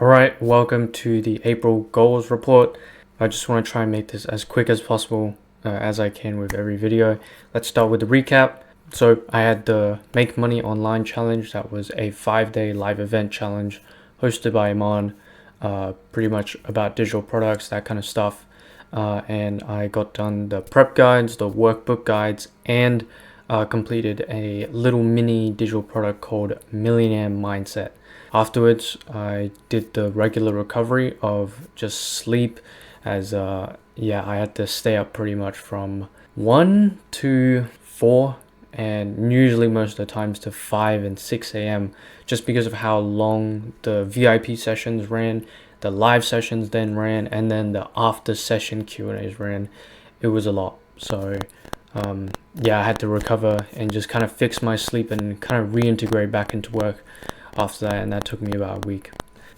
Alright, welcome to the April goals report. I just want to try and make this as quick as possible as I can with every video. Let's start with the recap. So I had the Make Money Online challenge. That was a 5-day live event challenge hosted by Iman, pretty much about digital products, that kind of stuff. And I got done the prep guides, the workbook guides, and completed a little mini digital product called Millionaire Mindset. Afterwards, I did the regular recovery of just sleep, as I had to stay up pretty much from 1 to 4, and usually most of the times to 5 and 6 a.m. just because of how long the VIP sessions ran, the live sessions then ran, and then the after session Q&As ran. It was a lot. So I had to recover and just kind of fix my sleep and kind of reintegrate back into work after that, and that took me about a week.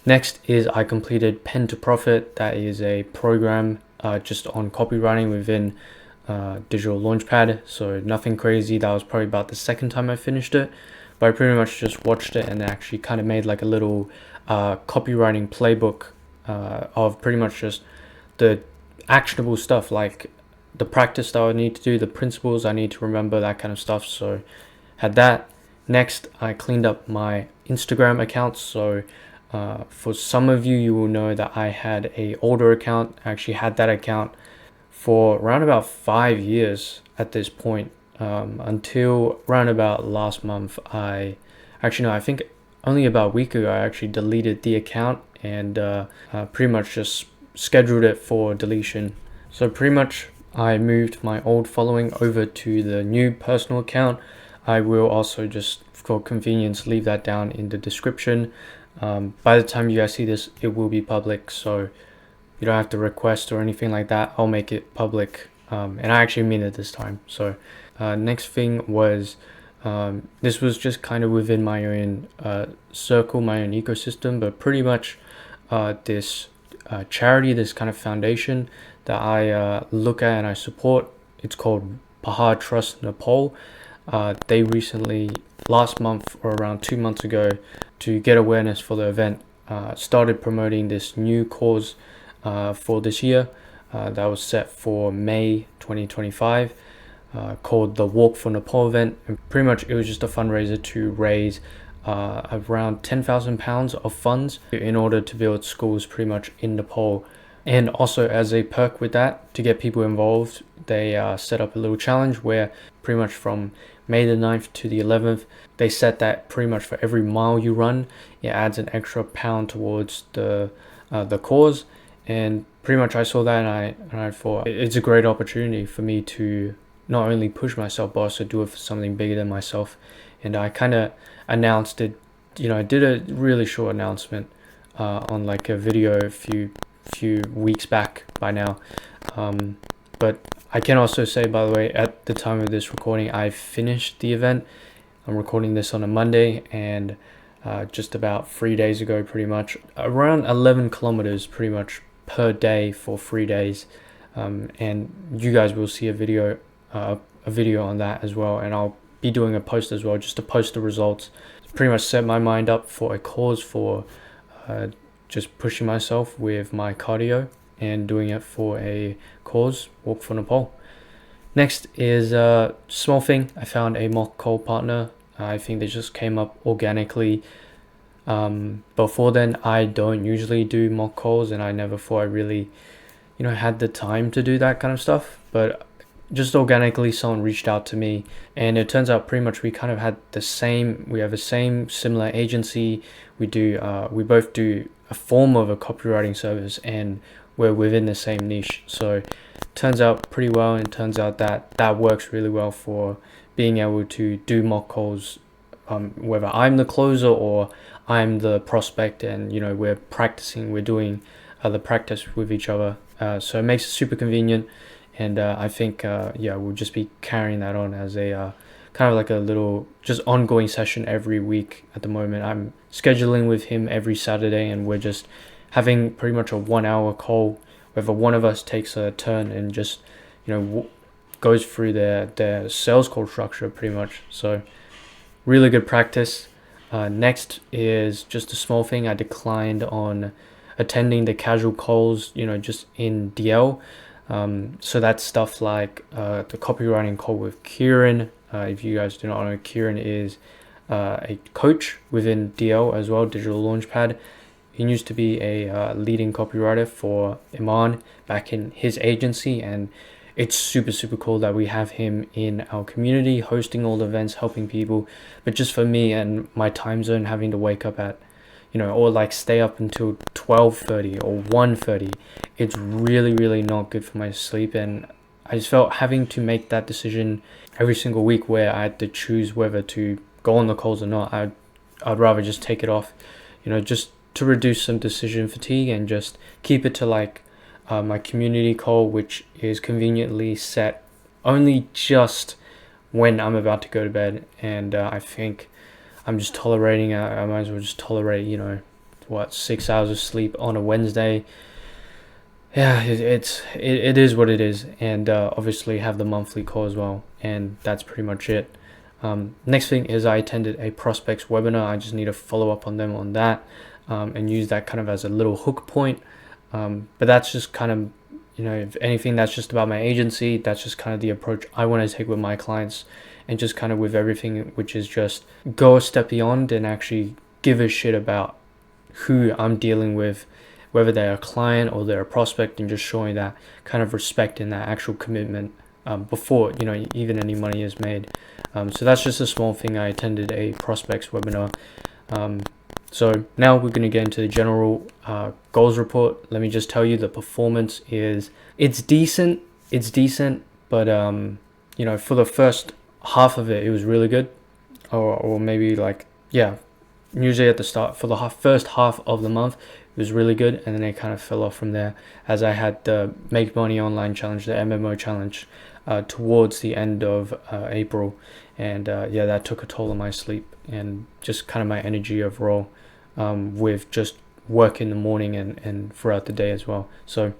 Next is I completed Pen to Profit. That is a program just on copywriting within Digital Launchpad, so nothing crazy. That was probably about the second time I finished it, but I pretty much just watched it and actually kind of made like a little copywriting playbook of pretty much just the actionable stuff, like the practice that I need to do, the principles I need to remember, that kind of stuff. So had that. Next, I cleaned up my Instagram accounts. So for some of you will know that I had a older account. I actually had that account for around about 5 years at this point, until around about last month. I think only about a week ago I actually deleted the account and pretty much just scheduled it for deletion. So pretty much I moved my old following over to the new personal account. I will also, just for convenience, leave that down in the description. By the time you guys see this, it will be public, so you don't have to request or anything like that. I'll make it public, and I actually mean it this time. So next thing was, this was just kind of within my own circle, my own ecosystem, but pretty much this charity, this kind of foundation that I look at and I support. It's called Pahar Trust Nepal. They recently, last month or around 2 months ago, to get awareness for the event, started promoting this new cause for this year that was set for May 2025, called the Walk for Nepal event. And pretty much it was just a fundraiser to raise around £10,000 of funds in order to build schools pretty much in Nepal. And also, as a perk with that, to get people involved, they set up a little challenge where pretty much from May the 9th to the 11th, they set that pretty much for every mile you run, it adds an extra £1 towards the cause. And pretty much I saw that and I thought it's a great opportunity for me to not only push myself but also do it for something bigger than myself. And I kind of announced it, I did a really short announcement on like a video a few weeks back by now. But I can also say, by the way, at the time of this recording, I finished the event. I'm recording this on a Monday, and just about 3 days ago, pretty much around 11 kilometers pretty much per day for 3 days. And you guys will see a video on that as well, and I'll be doing a post as well just to post the results. Pretty much set my mind up for a cause for just pushing myself with my cardio and doing it for a cause, Walk for Nepal. Next is a small thing. I found a mock call partner. I think they just came up organically. Before then, I don't usually do mock calls, and I never thought I really, had the time to do that kind of stuff. But just organically, someone reached out to me, and it turns out pretty much we kind of had we have the same similar agency. We both do a form of a copywriting service, and we're within the same niche. So turns out pretty well, and turns out that works really well for being able to do mock calls, whether I'm the closer or I'm the prospect, and we're practicing, we're doing the practice with each other. So it makes it super convenient, and I think we'll just be carrying that on as a kind of like a little just ongoing session every week. At the moment, I'm scheduling with him every Saturday, and we're just having pretty much a 1-hour call, whether one of us takes a turn and just goes through their sales call structure pretty much. So really good practice. Next is just a small thing. I declined on attending the casual calls, just in DL. So that's stuff like the copywriting call with Kieran. If you guys do not know, Kieran is a coach within DL as well, Digital Launchpad. He used to be a leading copywriter for Iman back in his agency, and it's super cool that we have him in our community, hosting all the events, helping people. But just for me and my time zone, having to wake up at, or like stay up until 12:30 or 1:30, it's really not good for my sleep. And I just felt having to make that decision every single week where I had to choose whether to go on the calls or not. I'd rather just take it off, just to reduce some decision fatigue and just keep it to like my community call, which is conveniently set only just when I'm about to go to bed. And I think I'm just tolerating, I might as well just tolerate, 6 hours of sleep on a Wednesday. Yeah, it is what it is. And obviously have the monthly call as well. And that's pretty much it. Next thing is I attended a prospects webinar. I just need to follow up on them on that, and use that kind of as a little hook point. But that's just kind of, if anything, that's just about my agency. That's just kind of the approach I want to take with my clients, and just kind of with everything, which is just go a step beyond and actually give a shit about who I'm dealing with, whether they're a client or they're a prospect, and just showing that kind of respect and that actual commitment before, even any money is made. So that's just a small thing. I attended a prospects webinar. So now we're going to get into the general goals report. Let me just tell you, the performance it's decent, but for the first half of it, it was really good, or maybe usually at the start for the first half of the month, it was really good, and then it kind of fell off from there as I had the Make Money Online Challenge, the MMO challenge, towards the end of April, and that took a toll on my sleep and just kind of my energy overall, with just work in the morning and throughout the day as well. So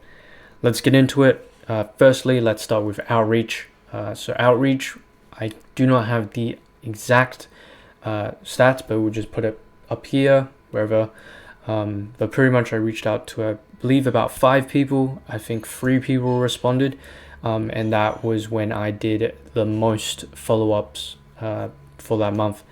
let's get into it. Firstly, let's start with outreach. So outreach, I do not have the exact stats, but we'll just put it up here, wherever. But pretty much I reached out to, I believe, about 5 people. I think 3 people responded. And that was when I did the most follow-ups for that month.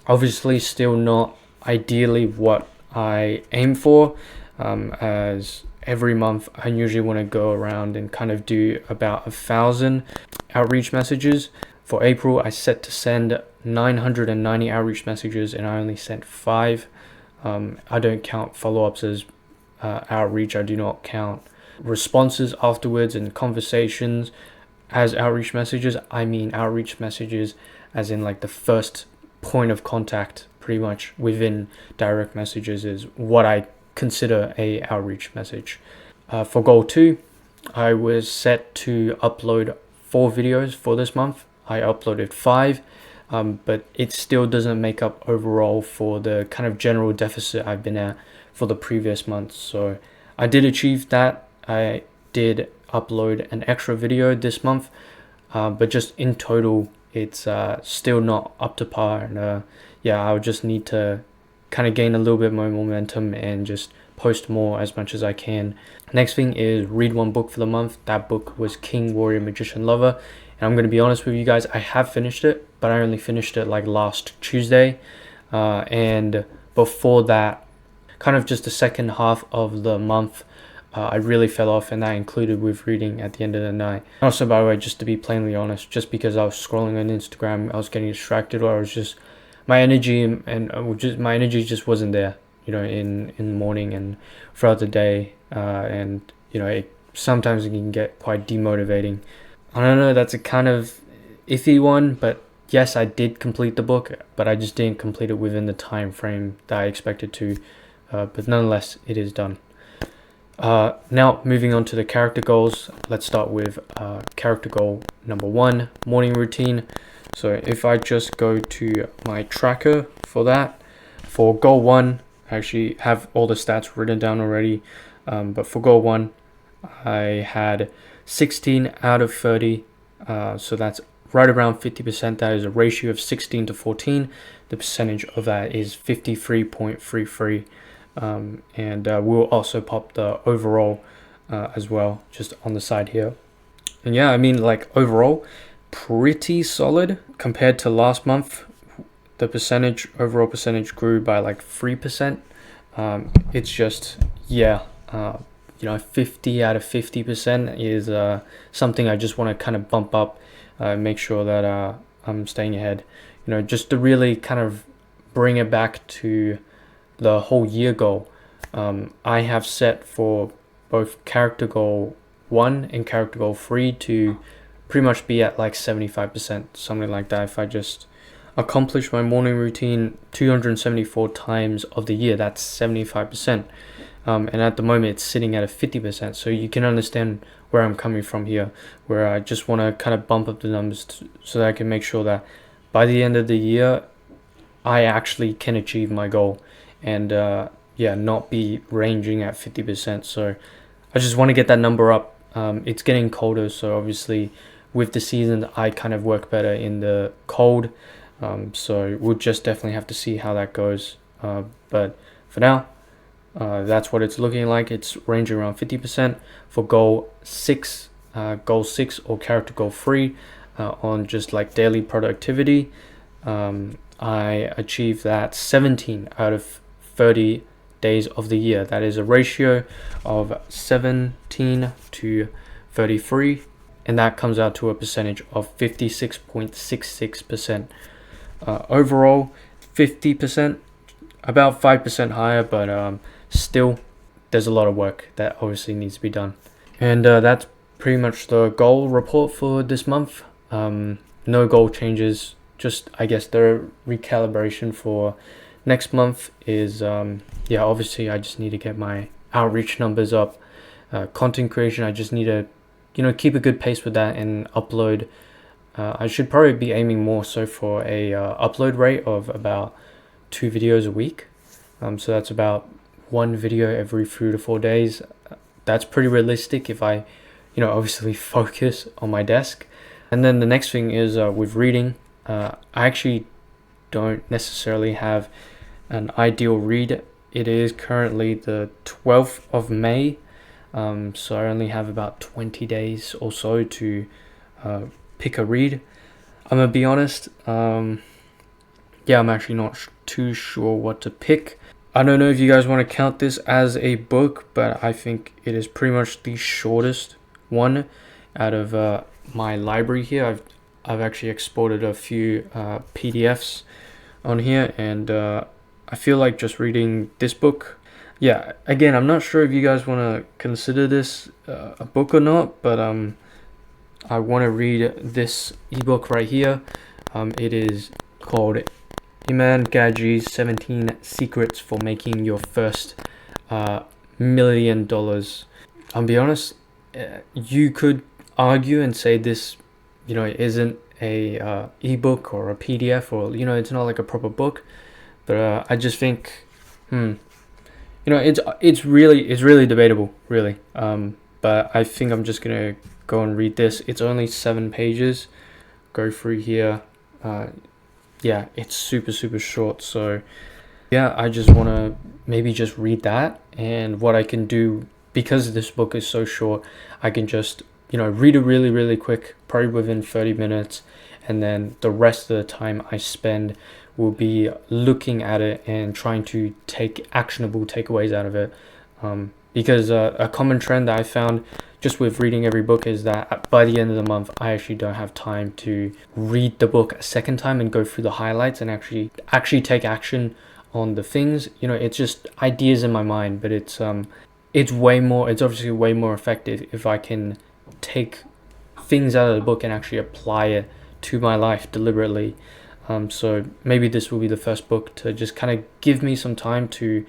Obviously still not ideally what I aim for, as every month I usually want to go around and kind of do about 1,000 outreach messages. For April, I set to send 990 outreach messages, and I only sent 5. I don't count follow-ups as outreach. I do not count responses afterwards and conversations as outreach messages. I mean outreach messages as in like the first point of contact, pretty much within direct messages, is what I consider a outreach message. For goal 2, I was set to upload 4 videos for this month. I uploaded 5, but it still doesn't make up overall for the kind of general deficit I've been at for the previous months. So I did achieve that. I did upload an extra video this month, but just in total, it's still not up to par. And I would just need to kind of gain a little bit more momentum and just post more as much as I can. Next thing is read 1 book for the month. That book was King, Warrior, Magician, Lover. And I'm going to be honest with you guys, I have finished it, but I only finished it like last Tuesday. And before that, kind of just the second half of the month, I really fell off, and that included with reading at the end of the night. Also, by the way, just to be plainly honest, just because I was scrolling on Instagram, I was getting distracted, or I was just, my energy my energy just wasn't there, in the morning and throughout the day. And sometimes it can get quite demotivating. I don't know, that's a kind of iffy one, but yes, I did complete the book, but I just didn't complete it within the time frame that I expected to. But nonetheless, it is done. Now moving on to the character goals. Let's start with character goal number 1, morning routine. So if I just go to my tracker for that, for goal 1, I actually have all the stats written down already, but for goal 1, I had 16 out of 30, so that's right around 50%. That is a ratio of 16 to 14. The percentage of that is 53.33. And we'll also pop the overall as well, just on the side here. And yeah, I mean, like, overall, pretty solid compared to last month. The overall percentage grew by like 3%. It's just, yeah, 50 out of 50% is something I just want to kind of bump up, make sure that I'm staying ahead, just to really kind of bring it back to the whole year goal. I have set for both character goal 1 and character goal 3 to pretty much be at like 75%, something like that. If I just accomplish my morning routine 274 times of the year, that's 75%. And at the moment it's sitting at a 50%. So you can understand where I'm coming from here, where I just want to kind of bump up the numbers so that I can make sure that by the end of the year I actually can achieve my goal, and not be ranging at 50%. So I just want to get that number up. It's getting colder, so obviously with the season I kind of work better in the cold. So we'll just definitely have to see how that goes. But for now, that's what it's looking like. It's ranging around 50% for goal 6 or character goal 3 on just like daily productivity. I achieved that 17 out of 30 days of the year. That is a ratio of 17 to 33, and that comes out to a percentage of 56.66%. Overall 50%, about 5% higher, but still there's a lot of work that obviously needs to be done. And that's pretty much the goal report for this month. No goal changes, just I guess the recalibration for next month is obviously I just need to get my outreach numbers up. Content creation, I just need to keep a good pace with that and upload. I should probably be aiming more so for a upload rate of about 2 videos a week. So that's about 1 video every 3 to 4 days. That's pretty realistic if I obviously focus on my desk. And then the next thing is with reading. I actually don't necessarily have an ideal read. It is currently the 12th of May, so I only have about 20 days or so to pick a read. I'm gonna be honest, I'm actually not too sure what to pick. I don't know if you guys want to count this as a book, but I think it is pretty much the shortest one out of my library here. I've actually exported a few PDFs on here, and I feel like just reading this book. Yeah, again, I'm not sure if you guys want to consider this a book or not, but I want to read this ebook right here. It is called Iman Gaji's 17 Secrets for Making Your First $1 Million. I'll be honest, you could argue and say this it isn't a ebook or a PDF, or it's not like a proper book, but I just think it's really debatable, really. But I think I'm just gonna go and read this. It's only 7 pages. Go through here. It's super short, so I just want to maybe just read that. And what I can do, because this book is so short, I can just read it really quick, probably within 30 minutes, and then the rest of the time I spend will be looking at it and trying to take actionable takeaways out of it. Because a common trend that I found just with reading every book is that by the end of the month I actually don't have time to read the book a second time and go through the highlights and actually take action on the things. It's just ideas in my mind, but it's obviously way more effective if I can take things out of the book and actually apply it to my life deliberately. So maybe this will be the first book to just kind of give me some time to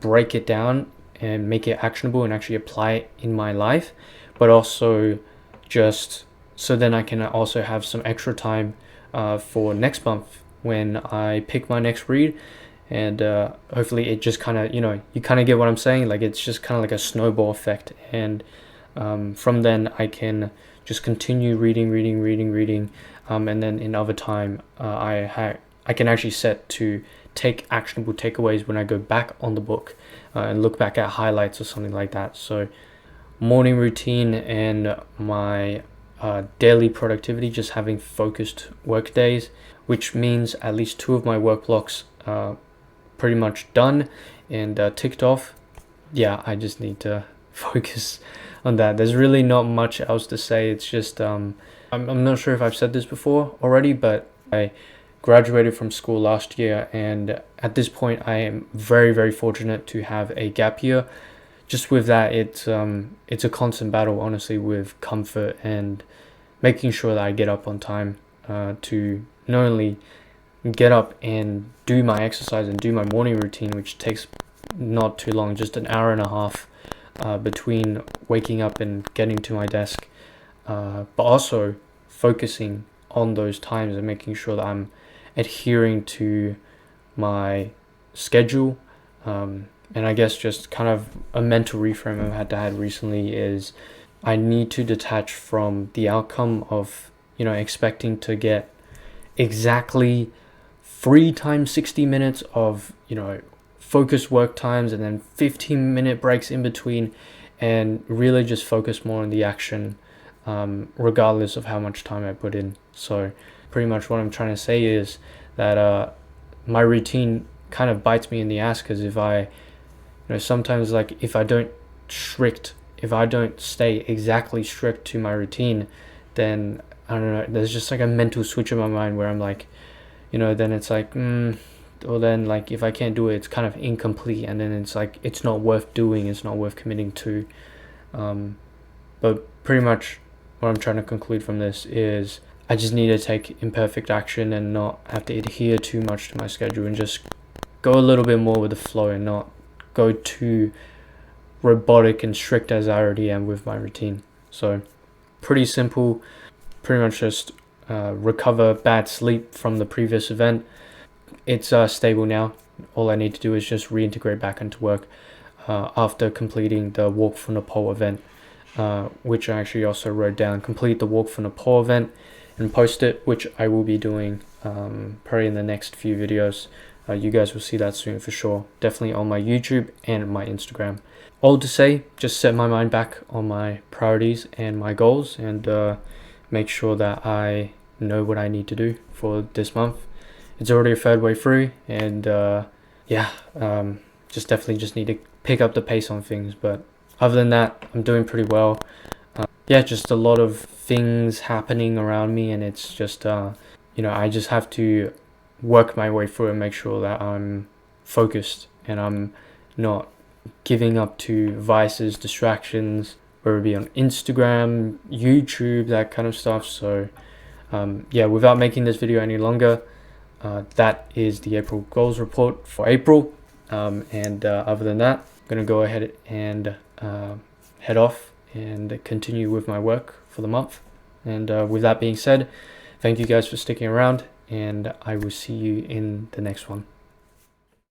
break it down and make it actionable and actually apply it in my life, but also just so then I can also have some extra time for next month when I pick my next read. And hopefully it just kind of you kind of get what I'm saying, like it's just kind of like a snowball effect, and from then I can just continue reading. And then in other time, I can actually set to take actionable takeaways when I go back on the book and look back at highlights or something like that. So morning routine and my daily productivity, just having focused work days, which means at least 2 of my work blocks pretty much done and ticked off. Yeah, I just need to focus on that. There's really not much else to say. It's just I'm not sure if I've said this before already, but I graduated from school last year, and at this point I am very fortunate to have a gap year. Just with that, it's a constant battle, honestly, with comfort and making sure that I get up on time to not only get up and do my exercise and do my morning routine, which takes not too long, just an hour and a half between waking up and getting to my desk, but also focusing on those times and making sure that I'm adhering to my schedule. And I guess just kind of a mental reframe I've had to have recently is I need to detach from the outcome of, expecting to get exactly 3 times 60 minutes of, focused work times and then 15-minute breaks in between, and really just focus more on the action, regardless of how much time I put in. So pretty much what I'm trying to say is that my routine kind of bites me in the ass, because if I, sometimes, like, if I don't stay exactly strict to my routine, then I don't know, there's just like a mental switch in my mind where I'm like, then it's like, or then, like, if I can't do it, it's kind of incomplete, and then it's like, it's not worth doing, it's not worth committing to. But pretty much what I'm trying to conclude from this is I just need to take imperfect action and not have to adhere too much to my schedule, and just go a little bit more with the flow and not go too robotic and strict as I already am with my routine. So pretty simple, pretty much just recover bad sleep from the previous event. It's stable now. All I need to do is just reintegrate back into work after completing the Walk for Nepal event, which I actually also wrote down. Complete the Walk for Nepal event and post it, which I will be doing probably in the next few videos. You guys will see that soon for sure. Definitely on my YouTube and my Instagram. All to say, just set my mind back on my priorities and my goals, and make sure that I know what I need to do for this month. It's already a third way through, and just need to pick up the pace on things. But other than that, I'm doing pretty well. Just a lot of things happening around me, and it's just I just have to work my way through and make sure that I'm focused and I'm not giving up to vices, distractions, whether it be on Instagram, YouTube, that kind of stuff. So without making this video any longer, that is the April goals report for April. Other than that, I'm going to go ahead and head off and continue with my work for the month. And with that being said, thank you guys for sticking around, and I will see you in the next one.